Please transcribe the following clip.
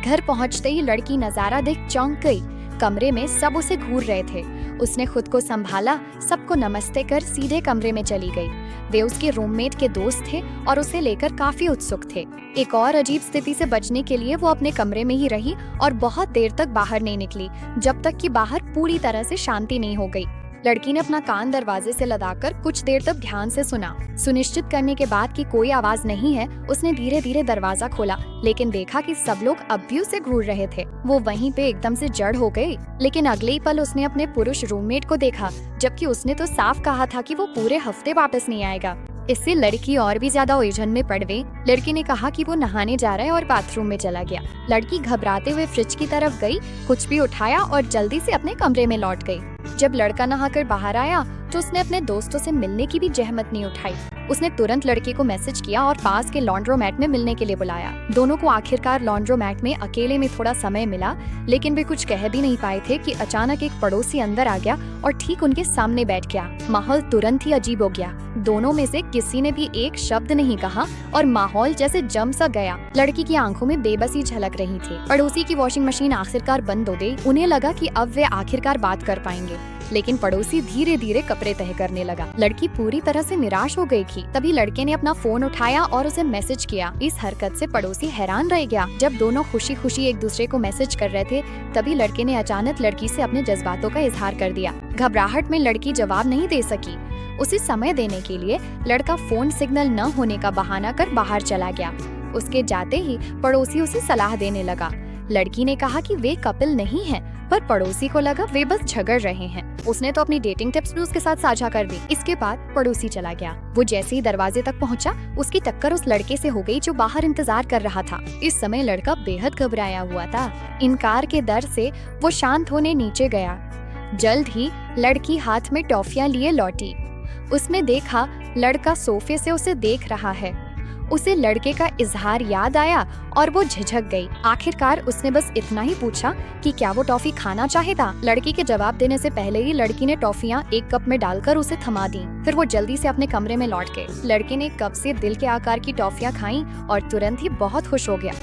घर पहुंचते ही लड़की नजारा देख चौंक गई। कमरे में सब उसे घूर रहे थे। उसने खुद को संभाला, सबको नमस्ते कर सीधे कमरे में चली गई। वे उसके रूममेट के दोस्त थे और उसे लेकर काफी उत्सुक थे। एक और अजीब स्थिति से बचने के लिए वो अपने कमरे में ही रही और बहुत देर तक बाहर नहीं निकली, जब तक कि बाहर पूरी तरह से शांति नहीं हो गई। लड़की ने अपना कान दरवाजे से लगाकर कुछ देर तक ध्यान से सुना। सुनिश्चित करने के बाद कि कोई आवाज नहीं है, उसने धीरे धीरे दरवाजा खोला, लेकिन देखा कि सब लोग अब भी उसे घूर रहे थे। वो वहीं पे एकदम से जड़ हो गई। लेकिन अगले ही पल उसने अपने पुरुष रूममेट को देखा, जबकि उसने तो साफ कहा था कि वो पूरे हफ्ते वापस नहीं आएगा। इससे लड़की और भी ज्यादा उलझन में पड़ गई। लड़की ने कहा कि वो नहाने जा रहा है और बाथरूम में चला गया। लड़की घबराते हुए फ्रिज की तरफ गई, कुछ भी उठाया और जल्दी से अपने कमरे में लौट गई। जब लड़का नहाकर बाहर आया तो उसने अपने दोस्तों से मिलने की भी जहमत नहीं उठाई। उसने तुरंत लड़की को मैसेज किया और पास के लॉन्ड्रोमैट में मिलने के लिए बुलाया। दोनों को आखिरकार लॉन्ड्रोमैट में अकेले में थोड़ा समय मिला, लेकिन वे कुछ कह भी नहीं पाए थे कि अचानक एक पड़ोसी अंदर आ गया और ठीक उनके सामने बैठ गया। माहौल तुरंत ही अजीब हो गया। दोनों में से किसी ने भी एक शब्द नहीं कहा और माहौल जैसे जम सा गया। लड़की की आंखों में बेबसी झलक रही थी। पड़ोसी की वॉशिंग मशीन आखिरकार बंद हो गई। उन्हें लगा कि अब वे आखिरकार बात कर पाएंगे, लेकिन पड़ोसी धीरे धीरे कपड़े तह करने लगा। लड़की पूरी तरह से निराश हो गई थी। तभी लड़के ने अपना फोन उठाया और उसे मैसेज किया। इस हरकत से पड़ोसी हैरान रह गया। जब दोनों खुशी खुशी एक दूसरे को मैसेज कर रहे थे, तभी लड़के ने अचानक लड़की से अपने जज्बातों का इजहार कर दिया। घबराहट में लड़की जवाब नहीं दे सकी। उसे समय देने के लिए लड़का फोन सिग्नल न होने का बहाना कर बाहर चला गया। उसके जाते ही पड़ोसी उसे सलाह देने लगा। लड़की ने कहा कि वे कपिल नहीं हैं, पर पड़ोसी को लगा वे बस झगड़ रहे हैं। उसने तो अपनी डेटिंग टिप्स भी उसके साथ साझा कर दी। इसके बाद पड़ोसी चला गया। वो जैसे ही दरवाजे तक पहुंचा, उसकी टक्कर उस लड़के से हो गई जो बाहर इंतजार कर रहा था। इस समय लड़का बेहद घबराया हुआ था। इनकार के डर से वो शांत होने नीचे गया। जल्द ही लड़की हाथ में टॉफियां लिए लौटी। उसने देखा लड़का सोफे से उसे देख रहा है। उसे लड़के का इजहार याद आया और वो झिझक गई। आखिरकार उसने बस इतना ही पूछा कि क्या वो टॉफी खाना चाहेगा। लड़की के जवाब देने से पहले ही लड़की ने टॉफियां एक कप में डालकर उसे थमा दी। फिर वो जल्दी से अपने कमरे में लौट गए। लड़के ने कप से दिल के आकार की टॉफियां खाईं और तुरंत ही बहुत खुश हो गया।